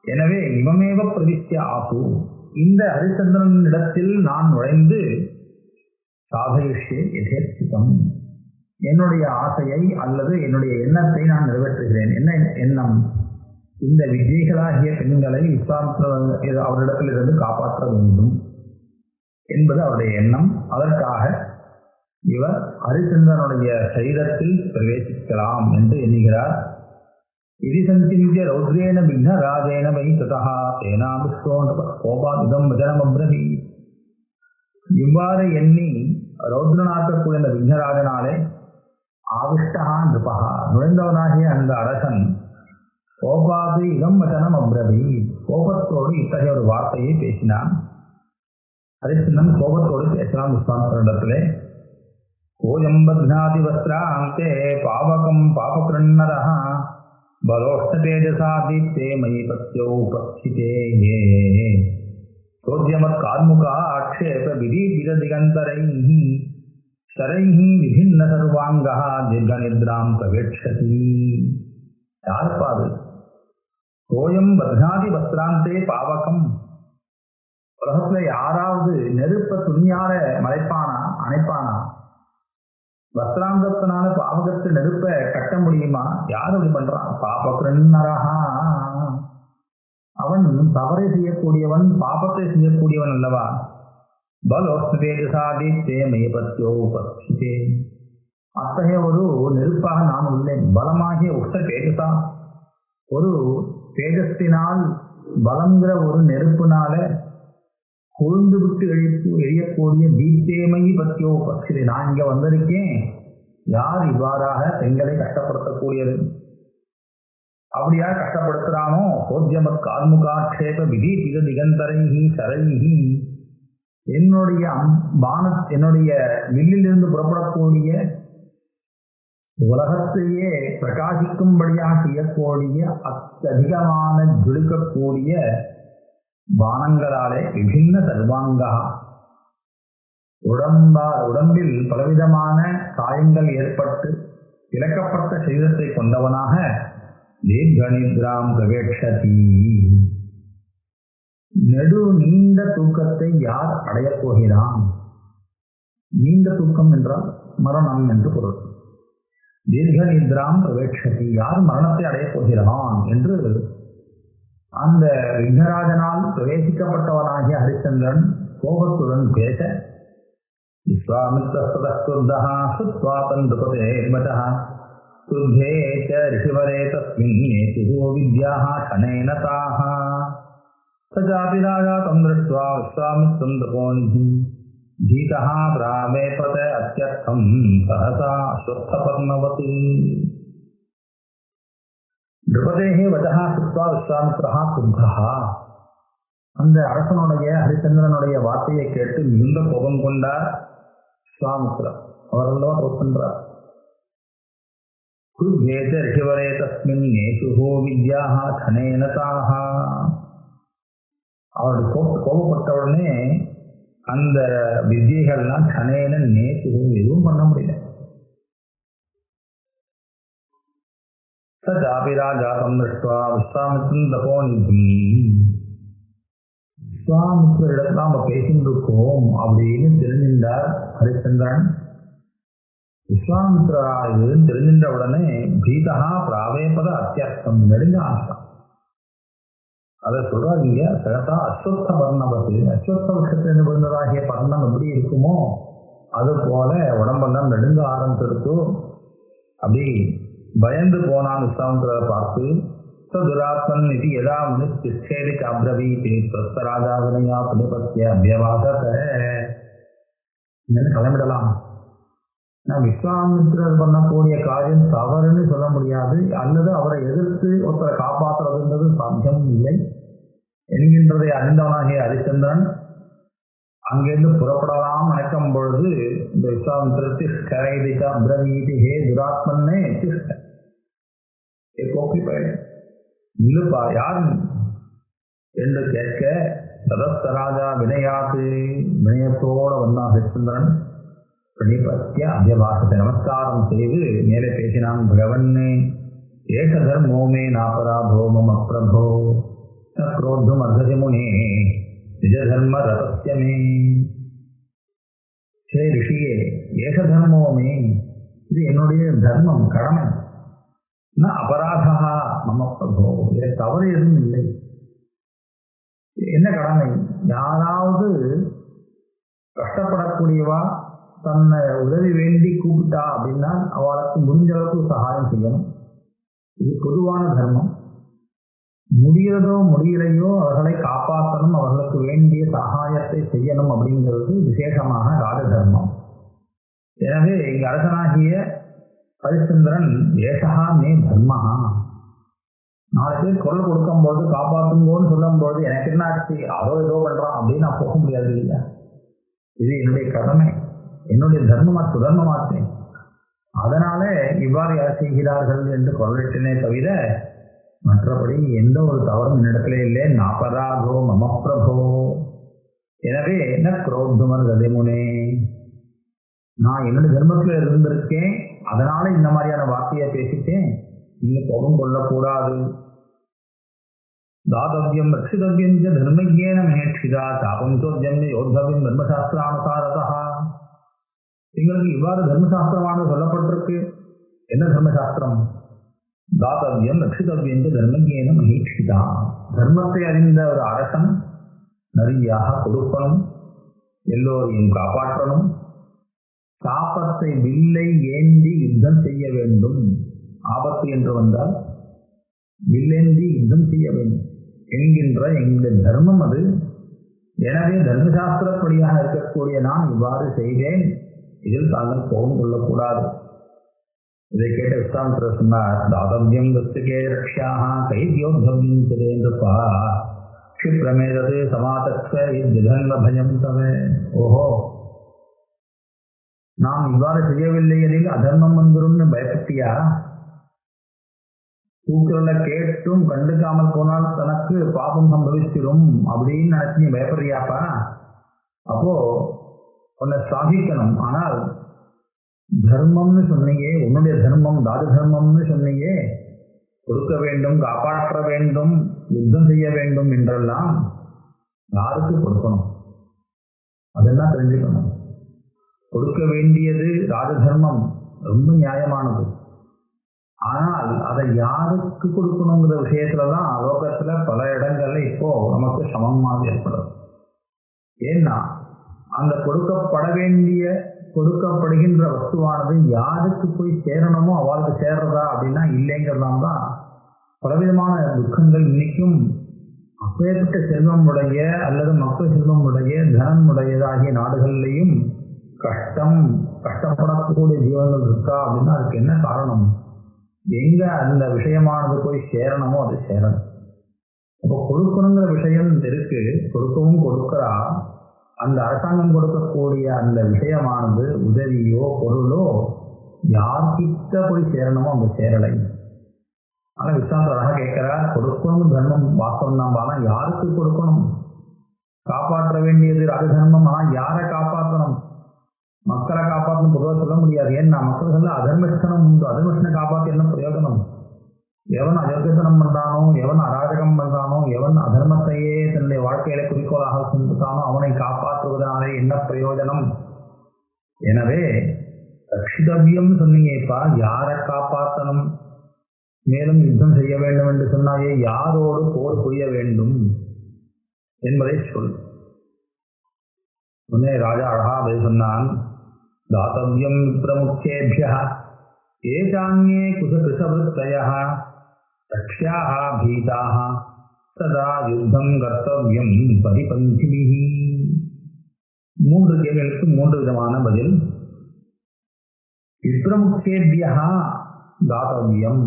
எனவே இவமேவ பிரவிஷ்ய ஆசு, இந்த ஹரிச்சந்திரன் இடத்தில் நான் நுழைந்து சாதயிஷ்யே யதேச்சிதம், என்னுடைய ஆசையை அல்லது என்னுடைய எண்ணத்தை நான் நிறைவேற்றுகிறேன். என்ன எண்ணம்? இந்த விஜய்களாகிய பெண்களை விஸ்வாமித்திரர் அவரிடத்திலிருந்து காப்பாற்ற வேண்டும் என்பது அவருடைய எண்ணம். அதற்காக இவர் ஹரிச்சந்திரனுடைய சரீரத்தில் பிரவேசிக்கலாம் என்று எண்ணுகிறார். இது சஞ்சிந்திய ரௌத்ரேன விக்னராஜேன வை ததஹ தேனாபிஷ்டோன் கோபாதிதம் வஜனமப்ரஹி. இவ்வாறு எண்ணி ரௌத்ரனாக்கக்கூடிய அந்த விக்னராஜனாலே ஆவிஷ்டா நிருபஹா, நுழைந்தவனாகிய அந்த அரசன் கோபாதி இதம் வச்சனம் அப்ரவி, கோபத்தோடு இத்தகைய ஒரு வார்த்தையை பேசினான். ஹரிச்சந்திரன் கோபத்தோடு பேசலாம் விஸ்வாமித்திரனிடத்திலே. கோயம் பத்னாதி வஸ்திராந்தே பாவகம் பாபகிருண்ணரஹ பலோஷ்டதேஜசாதித்தே மயி பத்யோ உபஸ்திதே சோத்யமத் கார்முகா ஆக்ஷேப விதிதிகந்தரைஹி சரைஹி விபின்ன சர்வாங்கஹ தீர்கநித்ராம் பிரவேட்சதி. யார்பாது? கோயம் பத்னாதி வஸ்திராந்தே பாவகம், உலகத்துல யாராவது நெருப்ப துணியால மறைப்பானா, அணைப்பானா? வஸ்திராங்கத்தினால பாவகத்து நெருப்ப கட்ட முடியுமா? யார் அப்படி பண்றான்? பாபகிருண்ணரஹா, அவன் தவறை செய்யக்கூடியவன், பாபத்தை செய்யக்கூடியவன் அல்லவா? பலோஷ்டதேஜசாதித்தே மயி பத்யோ உபஸ்திதே, அத்தகைய ஒரு நெருப்பாக நான் உள்ளேன். பலமாகிய உஷ்ட தேஜசா, ஒரு தேஜஸ்தினால் பலங்கிற ஒரு நெருப்புனால கொழுந்து விட்டு எரியக்கூடிய தீப்தேமயி பத்தியோ பட்சி, நான் இங்க வந்திருக்கேன். யார் இவ்வாறாக பெண்களை கஷ்டப்படுத்தக்கூடியது? அப்படியா கஷ்டப்படுத்துறானோ? சோத்யமத் கார்முகாட்சேப விதி திக திகந்தரைஹி சரைஹி, என்னுடைய என்னுடைய வில்லிலிருந்து புறப்படக்கூடிய உலகத்தையே பிரகாசிக்கும்படியாக செய்யக்கூடிய அत्यதிகமான ஜொலிக்கக்கூடிய பானங்களாலே விபின்ன சர்வாங்கா, உடம்பில் பலவிதமான காயங்கள் ஏற்பட்டு இழக்கப்பட்ட சரீரத்தை கொண்டவனாக தீர்கநித்ராம் பிரவேட்சதி, நீண்ட தூக்கத்தை யார் அடையப் போகிறான்? நீண்ட தூக்கம் என்றால் மரணம் என்று பொருள். தீர்கநித்ராம் பிரவேட்சதி, யார் மரணத்தை அடையப் போகிறான் என்று அந்த விக்னராஜனால் பிரவேசிக்கப்பட்டவனாகிய ஹரிச்சந்திரன் கோபத்துடன் பேச விஸ்வாமித்ரஸ்ததக்ருத்தः ஸ்ருத்வா தந்த்ருபதே வசः क्रुद्धे च ऋषिवरे तस्मिन् नेतुः विद्याः क्षणेन ताः स चापि राजा तं दृष्ट्वा विश्वामित्रं तपोनिधिं भीतः प्रावेपत अत्यर्थं सहसा अश्वत्थपर्णवत् नृपतेः वचः श्रुत्वा विश्वामित्रः क्रुद्धः அந்த அரசனுடைய ஹரிச்சந்திரனுடைய வார்த்தையை கேட்டு மிகுந்த கோபம் கொண்டார் விஸ்வாமித்ரர். அவர்கள்தான் தோற்கின்றார். क्रुद्धे च ऋषिवरे तस्मिन् नेतुः विद्याः क्षणेन ताः. அவருடைய கோபப்பட்டவுடனே அந்த வித்தியைகள்லாம் கணேன நேசுகு எதுவும் பண்ண முடியல. சாபி ராஜா தம் திருஷ்டுவா விஸ்வாமித்திரன் தபோநிதி. விஸ்வாமித்திரிடத்துல நம்ம பேசிட்டு இருக்கோம் அப்படின்னு தெரிஞ்சின்றார் ஹரிச்சந்திரன். விஸ்வாமித்திராயுன்னு தெரிஞ்சின்ற உடனே பீதா பிராவேபத அத்தியர்த்தம் நெருங்க ஆசம். அதை சொல்றாரு இங்க சகசா அஸ்வத்த பர்ணபத்து. அஸ்வத்த விஷயத்திலிருந்து விழுந்ததாகிய பர்ணம் எப்படி இருக்குமோ அது போல உடம்பெல்லாம் நெடுங்க ஆரம்பிச்சிருக்கு. அப்படி பயந்து போனான் விஸ்வாமித்திரரை பார்த்து. சதுராத்மன் இது எதா முனி திஷ்டேதி அப்ரவீதி பிரஸ்தராஜா வினயா புனிபத்திய அபியவாசத்தை கிளம்பிடலாம். நான் விஸ்வாமித்திரர் பண்ணக்கூடிய காரியம் தவறுன்னு சொல்ல முடியாது, அல்லது அவரை எதிர்த்து ஒருத்தரை காப்பாற்றுறதுன்றது சாத்தியம் இல்லை என்கின்றதை அறிந்தவனாகிய ஹரிச்சந்திரன் அங்கிருந்து புறப்படலாம் நினைக்கும் பொழுது இந்த விஸ்வாமித்திரர் திஷ்டா பிரவீதி ஹே துராத்மன்னே திஷ்ட போக்கி போயிடு இல்லப்பா யார் என்று கேட்க ததஸ்தராஜா வினயாத்து வினயத்தோட வந்தான் ஹரிச்சந்திரன். பிரணிபத்திய அபியபாசத்தை நமஸ்காரம் செய்து மேலே பேசினான். பகவன்னே ஏஷ தர்மோமே நாபராதோ மம பிரபோ ந க்ரோத்தும் அர்ஹசி முனே நிஜ தர்ம ரதஸ்யமே. ஹே ரிஷியே, ஏஷ தர்மோமே, இது என்னுடைய தர்மம், கடமை. ந அபராதா மம பிரபோ, இது தவறு எதுவும் இல்லை. என்ன கடமை? யாராவது கஷ்டப்படக்கூடியவா தன்னை உதவி வேண்டி கூப்பிட்டா அப்படின்னா அவளுக்கு முடிஞ்ச அளவுக்கு சகாயம் செய்யணும். இது பொதுவான தர்மம். முடிகிறதோ முடியலையோ அவர்களை காப்பாற்றணும், அவர்களுக்கு வேண்டிய சகாயத்தை செய்யணும் அப்படிங்கிறது விசேஷமான ராஜ தர்மம். எனவே இங்கு அரசனாகிய ஹரிச்சந்திரன் ஏஷா மே தர்மஹா. நாலு பேர் குரல் கொடுக்கும்போது காப்பாற்றுங்கோன்னு சொல்லும்போது எனக்கு என்ன ஆச்சு, அதோ ஏதோ பண்றான் அப்படின்னு நான் போக முடியாது இல்லையா. இது என்னுடைய கடமை, என்னுடைய தர்மமா சுதர்மமாச்சு. அதனால இவ்வாறு யார் செய்கிறார்கள் என்று குரலிட்டனே தவிர மற்றபடி எந்த ஒரு தவறும் என்னிடத்திலே இல்லை. நாபராகோ மம பிரபோ. எனவே என்ன குரோத்துமர் கதிமுனே, நான் என்னுடைய தர்மத்தில் இருந்திருக்கேன், அதனால இந்த மாதிரியான வார்த்தையை பேசிட்டேன், நீங்க கோபம் கொள்ளக்கூடாது. தாதவியம் ரட்சிதவியம் தர்மஜேன மேட்சிதா சாபம் சோத்தியம் யோத்தவியம் தர்மசாஸ்திரானுசாரதா. எங்களுக்கு இவ்வாறு தர்மசாஸ்திரமானது சொல்லப்பட்டிருக்கு. என்ன தர்மசாஸ்திரம்? தாத்தவியம் ரட்சிதவியம் தர்மஜேன மகேட்சிதா. தர்மத்தை அறிந்த ஒரு அரசன் நிறையாக கொடுக்கணும், எல்லோரையும் காப்பாற்றணும், சாபத்தை வில்லை ஏந்தி யுத்தம் செய்ய வேண்டும். ஆபத்து என்று வந்தால் வில்லேந்தி யுத்தம் செய்ய வேண்டும் என்கின்ற எங்களுடைய தர்மம் அது. எனவே தர்மசாஸ்திரப்படியாக இருக்கக்கூடிய நான் இவ்வாறு செய்தேன், இதில் தாங்கள் கோபம் கொள்ளக்கூடாது. இதை கேட்ட விஸ்வாமித்திரர் சொன்னார். தாதவியம் வஸ்துகே ரக்ஷாக கைத்யோத்தவியம் சுரேந்திரப்பா க்ஷிப்ரமேதது சமாதக்ஷ இத்தன்ம பயம் தவே. ஓஹோ, நாம் இவ்வாறு செய்யவில்லை எனில் அதர்மம் வந்துரும்னு பயப்பட்டியா? கூக்குரல கேட்டும் கண்டுக்காமல் போனால் தனக்கு பாபம் சம்பவிச்சிடும் அப்படின்னு நினைச்சு நீ பயப்படுறியாப்பா? அப்போ உன்னை சாதிக்கணும். ஆனால் தர்மம்னு சொன்னீங்க, உன்னுடைய தர்மம் தாது தர்மம்னு சொன்னீங்க, கொடுக்க வேண்டும், காப்பாற்ற வேண்டும், யுத்தம் செய்ய வேண்டும் என்றெல்லாம் யாருக்கு கொடுக்கணும் அதெல்லாம் தெரிஞ்சுக்கணும். கொடுக்க வேண்டியது ராஜதர்மம், ரொம்ப நியாயமானது. ஆனால் அதை யாருக்கு கொடுக்கணுங்கிற விஷயத்துலதான் லோகத்துல பல இடங்கள்ல இப்போ நமக்கு சமமாக ஏற்படும். ஏன்னா அந்த கொடுக்கப்படுகின்ற வஸ்துவானது யாருக்கு போய் சேரணுமோ அவளுக்கு சேர்றதா அப்படின்னா இல்லைங்கிறதாம் தான் பலவிதமான துக்கங்கள் இன்னைக்கும் அப்பேற்பட்ட செல்வம் உடைய அல்லது மக்கள் செல்வம் உடைய தனம் உடையதாகிய நாடுகள்லையும் கஷ்டப்படக்கூடிய ஜீவன்கள் இருக்கா அப்படின்னா அதுக்கு என்ன காரணம்? எங்க அந்த விஷயமானது போய் சேரணுமோ அது சேரணும். அப்போ கொடுக்கணுங்கிற விஷயம் இருக்கு, கொடுக்கவும் கொடுக்கிறா. அந்த அரசாங்கம் கொடுக்கக்கூடிய அந்த விஷயமானது உதவியோ பொருளோ யார்கிட்ட போய் சேரணுமோ அந்த சேரலை. ஆனா விஸ்வாமித்திரராக கேட்கிறார், கொடுக்கணும் தர்மம் வாஸ்தவம் தான், ஆனா யாருக்கு கொடுக்கணும்? காப்பாற்ற வேண்டியது அது தர்மம், ஆனா யாரை காப்பாற்றணும்? மக்களை காப்பாற்றணும் பொதுவாக சொல்ல முடியாது. ஏன்னா மக்கள் அதர்மஸ்தனம் உண்டு, அதர்மஸ்தனை காப்பாற்ற என்ன பிரயோஜனம்? எவன் அயோக்கியத்தனம் பண்றானோ, எவன் அராஜகம் பண்றானோ, எவன் அதர்மத்தையே தன்னுடைய வாழ்க்கையில குறிக்கோளாக செஞ்சுட்டானோ அவனை காப்பாற்றுவதனாலே என்ன பிரயோஜனம்? எனவே ரட்சிதவ்யம் சொன்னீங்கப்பா, யாரை காப்பாற்றணும்? மேலும் யுத்தம் செய்ய வேண்டும் என்று சொன்னாயே யாரோடு போர் புரிய வேண்டும் என்பதை சொல். உடனே ராஜா அழகா பதில் சொன்னான், தாத்தவ்யம் பிரமுச்சேபியா ஏசான்யே குசகிருஷவருத்தயः ரக்ஷ்யாः பீதாः சதா யுத்தம் கர்த்தவ்யம் பரிபந்திபிஹி. 3 கேள்விகளுக்கு 3 விதமான பதில். விப்ரமுக்கேபியः தாத்தவ்யம்,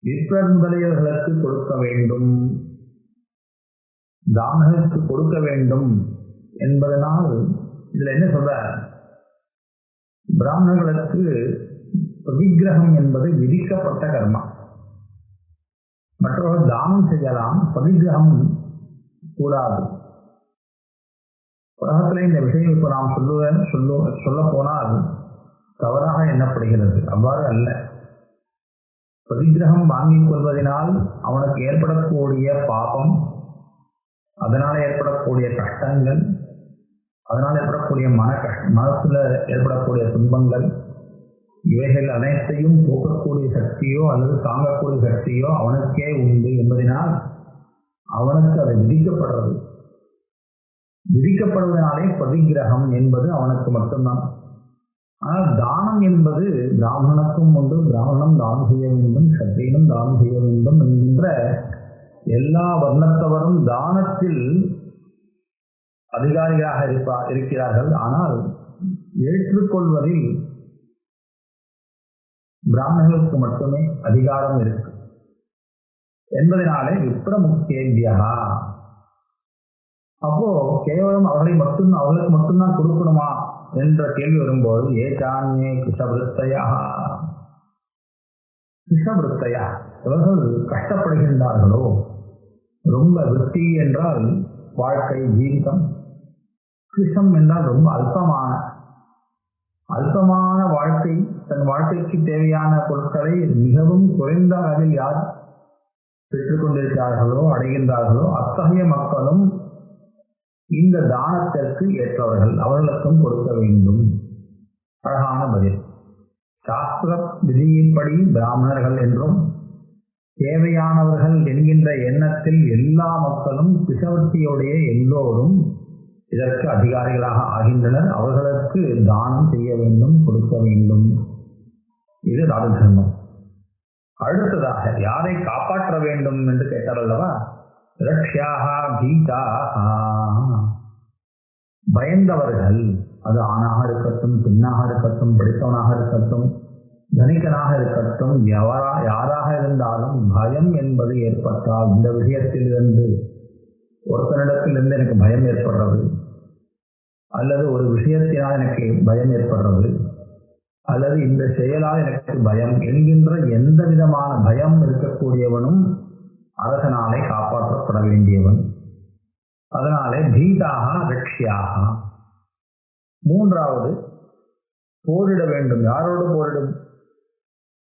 விப்ரர் முதலியவர்களுக்கு கொடுக்க வேண்டும், தானங்களுக்கு கொடுக்க வேண்டும் என்பதனால் இதுல என்ன சொல்ற? பிராமணர்களுக்கு பவிக்கிரகம் என்பது விதிக்கப்பட்ட கர்மா. மற்றவர்கள் தானம் செய்யலாம், பவிக்கிரகம் கூடாது. உலகத்தில் இந்த விஷயம் இப்போ நாம் சொல்ல போனால் தவறாக எண்ணப்படுகிறது. அவ்வாறு அல்ல. பவிக்கிரகம் வாங்கிக் கொள்வதனால் அவனுக்கு ஏற்படக்கூடிய பாபம், அதனால் ஏற்படக்கூடிய கஷ்டங்கள், அதனால் ஏற்படக்கூடிய மனசுல ஏற்படக்கூடிய துன்பங்கள், இவைகள் அனைத்தையும் போக்கக்கூடிய சக்தியோ அல்லது தாங்கக்கூடிய சக்தியோ அவனுக்கே உண்டு என்பதனால் அவனுக்கு அது விதிக்கப்படுவதனாலே பவிக்கிரகம் என்பது அவனுக்கு மட்டும்தான். ஆனால் தானம் என்பது பிராமணனுக்கும் உண்டு. பிராமணனும் தானம் செய்ய வேண்டும், சத்திரியனும் தானம் செய்ய வேண்டும் என்கின்ற எல்லா வர்ணத்தவரும் தானத்தில் அதிகாரிகளாக இருக்கிறார்கள். ஆனால் ஏற்றுக்கொள்வதில் பிராமணர்களுக்கு மட்டுமே அதிகாரம் இருக்கு என்பதனாலே விப்ரமுக்கேபியா. அப்போ கேவலம் அவர்களுக்கு மட்டும்தான் கொடுக்கணுமா என்ற கேள்வி வரும்போது ஏசான்யே கிருஷவிருத்தையா, இவர்கள் கஷ்டப்படுகின்றார்களோ, ரொம்ப விருத்தி என்றால் வாழ்க்கை ஜீவிதம், கிருஷம் என்றால் ரொம்ப அல்பமான வாழ்க்கை, தன் வாழ்க்கைக்கு தேவையான பொருட்களை மிகவும் குறைந்த அளவில் யார் பெற்றுக்கொண்டிருக்கிறார்களோ அடைகின்றார்களோ அத்தகைய மக்களும் இந்த தானத்திற்கு ஏற்றவர்கள், அவர்களுக்கும் கொடுக்க வேண்டும். அழகான பதில். சாஸ்திர விதியின்படி பிராமணர்கள் என்றும் தேவையானவர்கள் என்கின்ற எண்ணத்தில் எல்லா மக்களும் கிருஷவர்த்தியோடைய எல்லோரும் இதற்கு அதிகாரிகளாக ஆகின்றனர். அவர்களுக்கு தானம் செய்ய வேண்டும், கொடுக்க வேண்டும். இது ராஜதர்மம். அடுத்ததாக யாரை காப்பாற்ற வேண்டும் என்று கேட்டார் அல்லவா? ரக்ஷ்யாக பீதாக, பயந்தவர்கள், அது ஆணாக இருக்கட்டும், பெண்ணாக இருக்கட்டும், படித்தவனாக இருக்கட்டும், தனிக்கனாக இருக்கட்டும், யாராக இருந்தாலும் பயம் என்பது ஏற்பட்டால், இந்த விஷயத்திலிருந்து ஒருத்தனிடத்திலிருந்து எனக்கு பயம் ஏற்படுறது, அல்லது ஒரு விஷயத்தினால் எனக்கு பயம் ஏற்படுறது, அல்லது இந்த செயலால் எனக்கு பயம் என்கின்ற எந்த விதமான பயம் இருக்கக்கூடியவனும் அரசனாலே காப்பாற்றப்பட வேண்டியவன். அதனாலே பீதாக ரக்ஷ்யாக. 3வது போரிட வேண்டும். யாரோடு போரிடும்?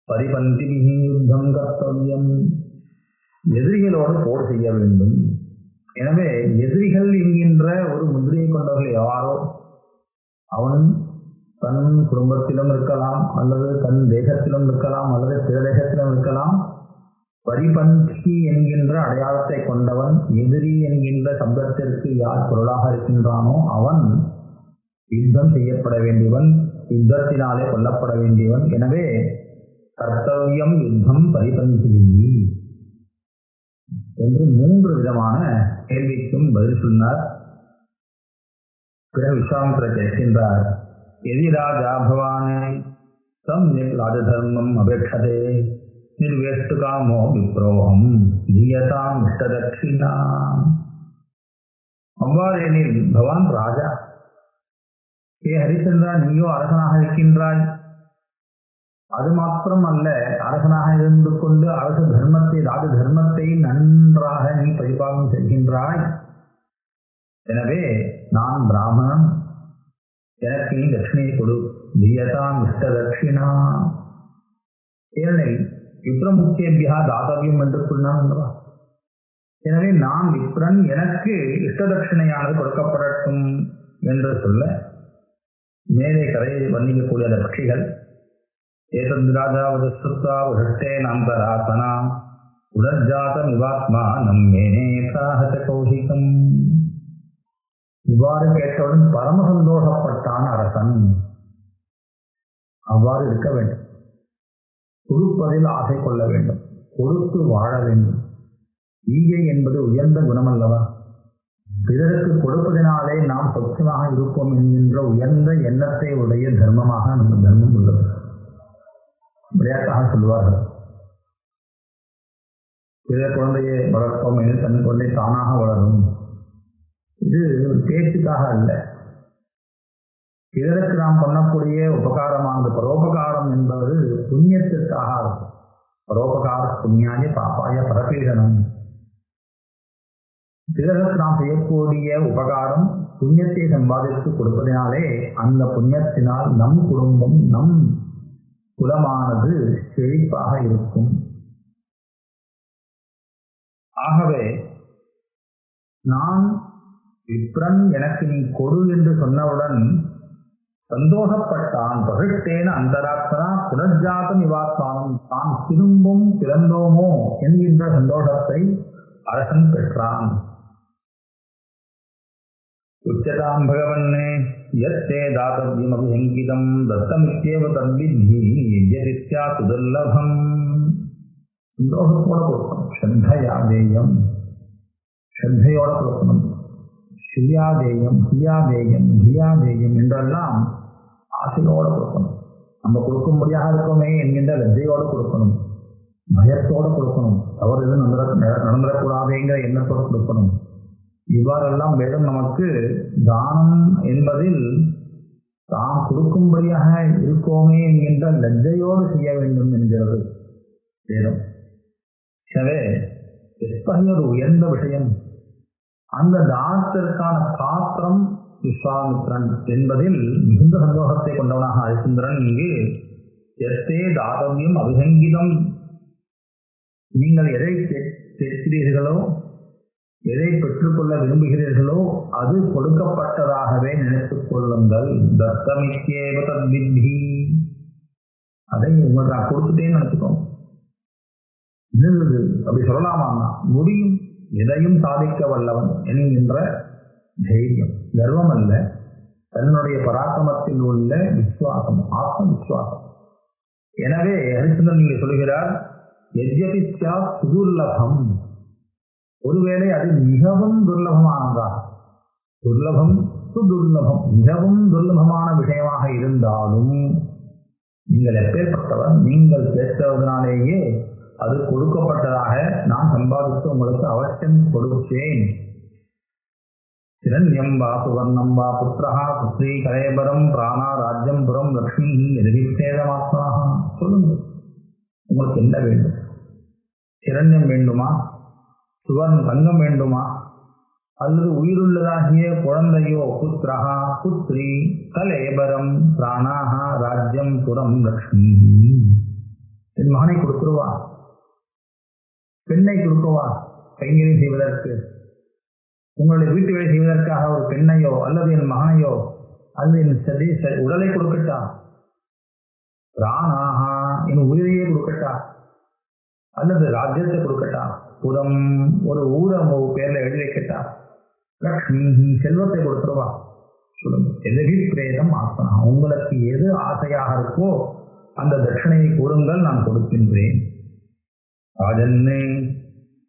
பரிபந்திபிஹி யுத்தம் கர்த்தவ்யம், எதிரிகளோடு போர் செய்ய வேண்டும். எனவே எதிரிகள் என்கின்ற ஒரு முதிரையை கொண்டவர்கள் எவ்வாறோ அவனும் தன் குடும்பத்திலும் இருக்கலாம், அல்லது தன் தேசத்திலும் இருக்கலாம், அல்லது பிற தேசத்திலும் இருக்கலாம். பரிபந்தி என்கின்ற அடையாளத்தை கொண்டவன், எதிரி என்கின்ற சப்தத்திற்கு யார் பொருளாக இருக்கின்றானோ அவன் யுத்தம் செய்யப்பட வேண்டியவன், யுத்தத்தினாலே கொல்லப்பட வேண்டியவன். எனவே கர்த்தவியம் யுத்தம் பரிபந்தி என்று 3 விதமான கேள்விக்கும் பதில் சொன்னார். பிறகு விஸ்வாமித்திரர் கேட்கின்றார், எதிராஜா பவானே சம்யக் ராஜதர்மம் அபேட்சதே நிர்வேஷ்டு காமோ விப்ரோகம் தீயதாம் இஷ்டதட்சிணாம். அவ்வாறெனில் பவான் ராஜா, ஏ ஹரிச்சந்திரா, நீயோ அரசனாக இருக்கின்றாய். அது மாத்திரம் அல்ல, அரசனாக இருந்து கொண்டு அரச தர்மத்தை, ராஜ தர்மத்தை நன்றாக நீ பரிபாலனம் செய்கின்றாய். எனவே நான் பிராமணன், எனக்கு நீ தட்சிணையை கொடு, தீயதாம் இஷ்ட தட்சிணா. ஏனெனில் விப்ரமுக்கியா தாத்தவியம் என்று சொன்னான். எனவே நான் விப்ரன், எனக்கு இஷ்ட தட்சிணையானது கொடுக்கப்படட்டும் என்று சொல்ல, மேலே கரையை வர்ணிக்கக்கூடிய அந்த பட்சிகள், ஏதத்ராஜாவதஸ்ருத்வா உஷஷ்டே நாந்தராசனா உடற்ஜாதம் இவாத்மா நம்மேனே சாஹச கௌஷிகம். இவ்வாறு கேட்டவுடன் பரம சந்தோஷப்பட்டான் அரசன். அவ்வாறு இருக்க வேண்டும். கொடுப்பதில் ஆசை கொள்ள வேண்டும், கொடுத்து வாழ வேண்டும். ஈகை என்பது உயர்ந்த குணம் அல்லவா? பிறருக்கு கொடுப்பதினாலே நாம் சொச்சமாக இருப்போம் என்கின்ற உயர்ந்த எண்ணத்தை உடைய தர்மமாக நம்ம தர்மம் உள்ளது. விளையாட்டாக சொல்வார்கள், பிற குழந்தையை வளர்ப்போம் என தன் குழந்தை தானாக வளரும். இது ஒரு பேச்சுக்காக அல்ல. பிறருக்கு நாம் பண்ணக்கூடிய உபகாரமானது பரோபகாரம் என்பது புண்ணியத்திற்காக இருக்கும். பரோபகார புண்ணியாய பாப்பாய பரபீடனம். பிறருக்கு நாம் செய்யக்கூடிய உபகாரம் புண்ணியத்தை சம்பாதித்து கொடுப்பதினாலே அந்த புண்ணியத்தினால் நம் குடும்பம், நம் குலமானது செழிப்பாக இருக்கும். ஆகவே நான் விப்ரன், எனக்கு நீ கொடு என்று சொன்னவுடன் சந்தோஷப்பட்டான். பகிஷ்டேன அந்தராத்மனா புனர்ஜாதம் இவாத்மானம், தான் திரும்பும் பிறந்தோமோ என்கின்ற சந்தோஷத்தை அரசன் பெற்றான். உச்சதாம் பகவன்னே யத்தே தாத்தவ்யம் அபிஹங்கிதம் தத்தமித்யேவ தத்வித்தி யஜ்யதிஸ்யா சுதுர்லபம். சந்தோஷத்தோட கொடுக்கணும், ஸ்ரத்தையாதேயம், ஸ்ரத்தையோட கொடுக்கணும். ஸ்ரீயாதேயம், ஹியாதேயம், தியாதேயம் என்றெல்லாம் ஆசையோடு கொடுக்கணும். நம்ம கொடுக்கும்படியாக இருக்கோமே என்கின்ற லஜ்ஜையோடு கொடுக்கணும், பயத்தோடு கொடுக்கணும், தவறு எதுவும் நடந்துடக்கூடாதுங்கிற எண்ணத்தோடு கொடுக்கணும். இவ்வாறெல்லாம் வேதம் நமக்கு தானம் என்பதில் தாம் கொடுக்கும்படியாக இருக்கோமே என்கின்ற லஜ்ஜையோடு செய்ய வேண்டும் என்கிறது வேதம். எனவே எத்தகைய ஒரு உயர்ந்த விஷயம்! அந்த தானத்திற்கான பாத்திரம் விஸ்வாமித்ரன் என்பதில் மிகுந்த சந்தோஷத்தை கொண்டவனாக ஹரிச்சந்திரன் இங்கு எத்தே தாதவியம் அபிசங்கிதம், நீங்கள் எதை கேட்கிறீர்களோ, எதை பெற்றுக்கொள்ள விரும்புகிறீர்களோ அது கொடுக்கப்பட்டதாகவே நினைத்துக் கொள்ளுங்கள். தத்தமித்யேவ தத்வித்தி, அதை உங்களுக்கு நான் கொடுத்துட்டேன்னு நினைச்சுக்கோங்க. என்னது அப்படி சொல்லலாமா? முடியும், எதையும் சாதிக்க வல்லவன் என்கின்ற தைரியம், கர்வம் அல்ல, தன்னுடைய பராக்கிரமத்தில் உள்ள விசுவாசம், ஆத்ம விசுவாசம். எனவே ஹரிச்சந்திரன் இங்கே சொல்கிறார், யஜ்யபி ஸ்யாத் சுதுர்லபம், ஒருவேளை அது மிகவும் துர்லபமானதா, துர்லபம் சுதுர்லபம், மிகவும் துர்லபமான விஷயமாக இருந்தாலும் நீங்கள் எப்பேற்பட்டவர், நீங்கள் கேட்டதனாலேயே அது கொடுக்கப்பட்டதாக நான் சம்பாதித்து உங்களுக்கு அவசியம் கொடுத்தேன். சிரண்யம் வா சுவர்ணம் வா புத்திரஹா புத்ரி கலேபரம் பிராணா ராஜ்யம் புறம் லக்ஷ்மி எதிர்த்தேதமாத்மாக. சொல்லுங்கள், உங்களுக்கு என்ன வேண்டும்? சிரண்யம் வேண்டுமா? சுவர்ணம் தங்கம் வேண்டுமா? அல்லது உயிருள்ளதாகிய குழந்தையோ? புத்திரஹா புத்ரி கலேபரம் பிராணாஹா ராஜ்யம் புறம் லக்ஷ்மி. என் மகனை கொடுத்துருவா, பெண்ணை கொடுக்கவா? கைங்கரியம் செய்வதற்கு, உங்களுடைய வீட்டு வேலை செய்வதற்காக ஒரு பெண்ணையோ அல்லது என் மகனையோ அது என் உடலை கொடுக்கட்டா, பிராணாகா என் உயிரையே கொடுக்கட்டா, அல்லது ராஜ்யத்தை கொடுக்கட்டா, புறம் ஒரு ஊரை பேர்ல எழுதி வைக்கட்டா, லக்ஷ்மி செல்வத்தை கொடுத்துருவா, சொல்லுங்க. எதகி பிரேதம் ஆசனா, உங்களுக்கு எது ஆசையாக இருக்கோ அந்த தட்சிணையை கூறுங்கள், நான் கொடுக்கின்றேன். ராஜன்னே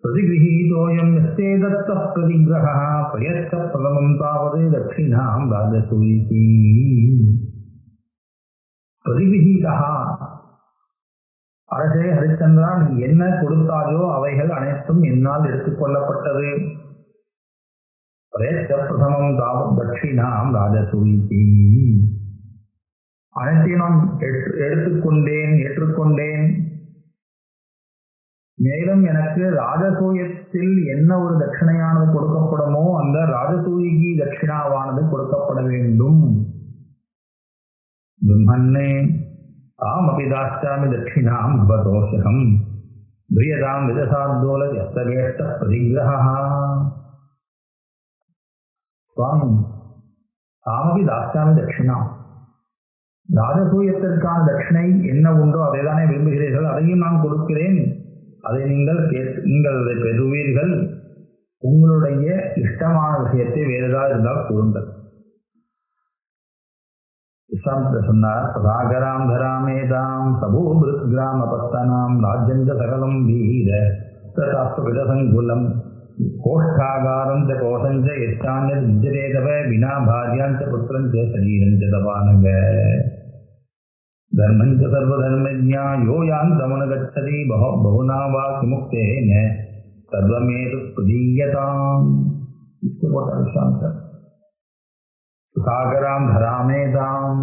பிரதிகிரகீதோயம் எஸ்தே தத்த பிரதிகிரகா பிரயச்ச பிரதமம் தாவது தட்சிணாம் ராஜசூயி. பிரதிகிரகீதா, அரசே ஹரிச்சந்திரா, நீ என்ன கொடுத்தாயோ அவைகள் அனைத்தும் என்னால் எடுத்துக்கொள்ளப்பட்டது. பிரயச்ச பிரதமம் தாவது தட்சிணாம் ராஜசூயி. அனைத்தையும் நான் ஏற்றுக்கொண்டேன். மேலும் எனக்கு ராஜசூயத்தில் என்ன ஒரு தட்சிணையானது கொடுக்கப்படுமோ அந்த ராஜசூயி தட்சிணாவானது கொடுக்கப்பட வேண்டும். பிரம்மன்னே ஆமபி தாஸ்யாமி தட்சிணாம் பவதோஷகம் பிரியதாம் விதசாத்தோல யஸ்தவேஷ்ட பிரதிகிரஹா. சுவாமி, ஆமபி தாஸ்யாமி தட்சிணாம், ராஜசூயத்திற்கான தட்சிணை என்ன உண்டோ அதை தானே விரும்புகிறீர்கள், அதையும் நான் கொடுக்கிறேன். அதை நீங்கள் அதை பெறுவீர்கள். உங்களுடைய இஷ்டமான விஷயத்தை வேறு ஏதாவது இருந்தால் கூறுங்கள். விஸ்வாமித்திரர் சொன்னார், சதாகராம் தராமேதாம் சபூபிருத் கிராம பத்தனாம் ராஜ்யஞ்ச சகலம் வீர ததாஸ்வகிதசங்குலம் கோஷ்டாகாரம் ச கோஷஞ்ச எச்சான்யத் விஜ்யதேதவ வினா பாரியாஞ்ச புத்திரஞ்ச சரீரஞ்ச தவானக தர்மஞ்ச சர்வதர்மஜ்ஞா யோ யாந்தமனுகச்சதி பகுனா வா கிமுக்தேன சர்வமேது பிரதீயதாம். விஸ்வாமித்திரர் சுதாகராம் தராமேதாம்,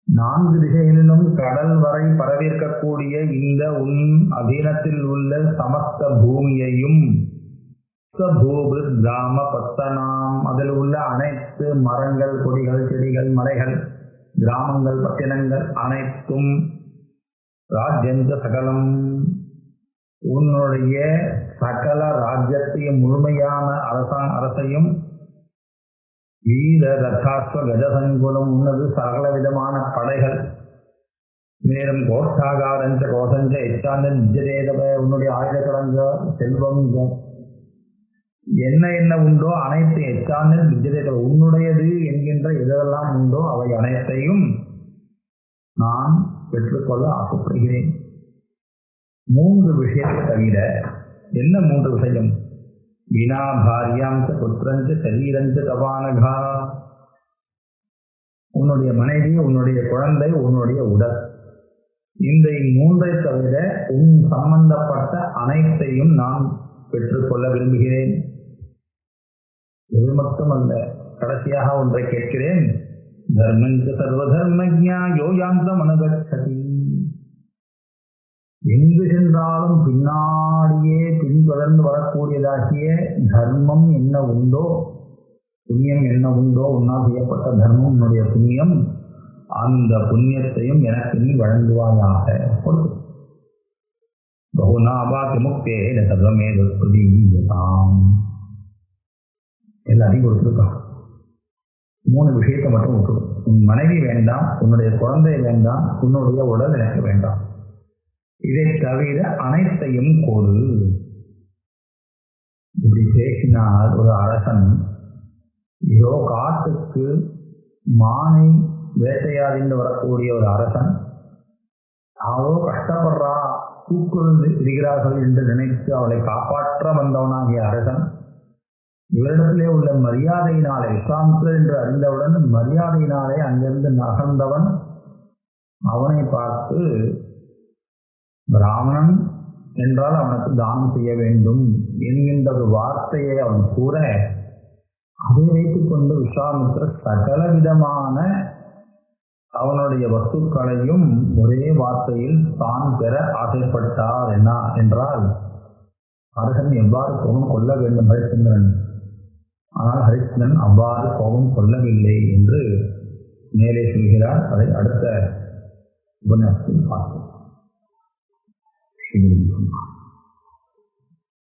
4 திசைகளிலும் கடல் வரை பரவிருக்கக்கூடிய இந்த உன் அதீனத்தில் உள்ள சமஸ்த பூமியையும் சபூபிருத் கிராம பத்தனாம், அதில் உள்ள அனைத்து மரங்கள், கொடிகள், செடிகள், மலைகள், கிராமங்கள், பட்டினங்கள் அனைத்தும் ராஜ்யஞ்ச சகலம், உன்னுடைய சகல ராஜ்யத்தையும் முழுமையான அரசையும் வீர ரதாஸ்வ கஜசங்குலம், உன்னது சகல விதமான படைகள், மேலும் கோஷ்டாகாரஞ்ச கோஷஞ்ச எச்சாந்தன் விஜயதேதவ, உன்னுடைய ஆயுதக்கடங்க செல்வம், என்ன உண்டோ அனைத்து எச்சாந்தன் விஜயதேதவ, உன்னுடையது என்கின்ற எதெல்லாம் உண்டோ அவை அனைத்தையும் நான் பெற்றுக்கொள்ள ஆசைப்படுகிறேன். 3 விஷயத்தை தவிர. என்ன 3 விஷயம்? வினா பாரியாம் ச புத்திரஞ்ச சரீரஞ்ச தவானகா, உன்னுடைய மனைவி, உன்னுடைய குழந்தை, உன்னுடைய உடல், இந்த 3ஐ தவிர உன் சம்பந்தப்பட்ட அனைத்தையும் நான் பெற்றுக்கொள்ள விரும்புகிறேன். இது மட்டுமல்ல, கடைசியாக ஒன்றை கேட்கிறேன். தர்மஞ்ச சர்வதர்மஜ்ஞா யோ யாந்தம் அனுகச்சதி, எங்கு சென்றாலும் பின்னாடியே பின்தொடர்ந்து வரக்கூடியதாகிய தர்மம் என்ன உண்டோ, புண்ணியம் என்ன உண்டோ, உன்னால் செய்யப்பட்ட தர்மம் உன்னுடைய புண்ணியம், அந்த புண்ணியத்தையும் எனக்கு நீ வழங்குவாயாக. கொடுத்து பகுநாபாக்கி முக்தே சர்வமே பிரதீயதாம், எல்லாத்தையும் கொடுத்துருக்கான். 3 விஷயத்தை மட்டும் விட்டுடும். உன் மனைவி வேண்டாம், உன்னுடைய குழந்தை வேண்டாம், உன்னுடைய உடல் எனக்கு வேண்டாம், இதை தவிர அனைத்தையும் கொடு. இப்படி பேசினால் ஒரு அரசன் ஏதோ காட்டுக்கு மானை வேட்டையாடிந்து வரக்கூடிய ஒரு அரசன், அவோ கஷ்டப்படுறா, தூக்குவது இருக்கிறார்கள் என்று நினைத்து அவளை காப்பாற்ற வந்தவனாகிய அரசன் இவரிடத்திலே உள்ள மரியாதையினாலே, விஸ்வாமித்திரர் என்று அறிந்தவுடன் மரியாதையினாலே அங்கிருந்து நகர்ந்தவன் அவனை பார்த்து, பிராமணன் என்றால் அவனுக்கு தானம் செய்ய வேண்டும் என்கின்ற ஒரு வார்த்தையை அவன் கூற, அதை வைத்துக் கொண்டு விஸ்வாமித்திரர் சகல விதமான அவனுடைய வஸ்துக்களையும் ஒரே வார்த்தையில் தான் பெற ஆசைப்பட்டார். என்ன என்றால், அரசன் எவ்வாறு கோபம் கொள்ள வேண்டும் ஹரிச்சந்திரன், ஆனால் ஹரிச்சந்திரன் அவ்வாறு கோபம் கொள்ளவில்லை என்று மேலே சொல்கிறார். அதை அடுத்த உபன்யாசத்தில் பார்ப்போம்.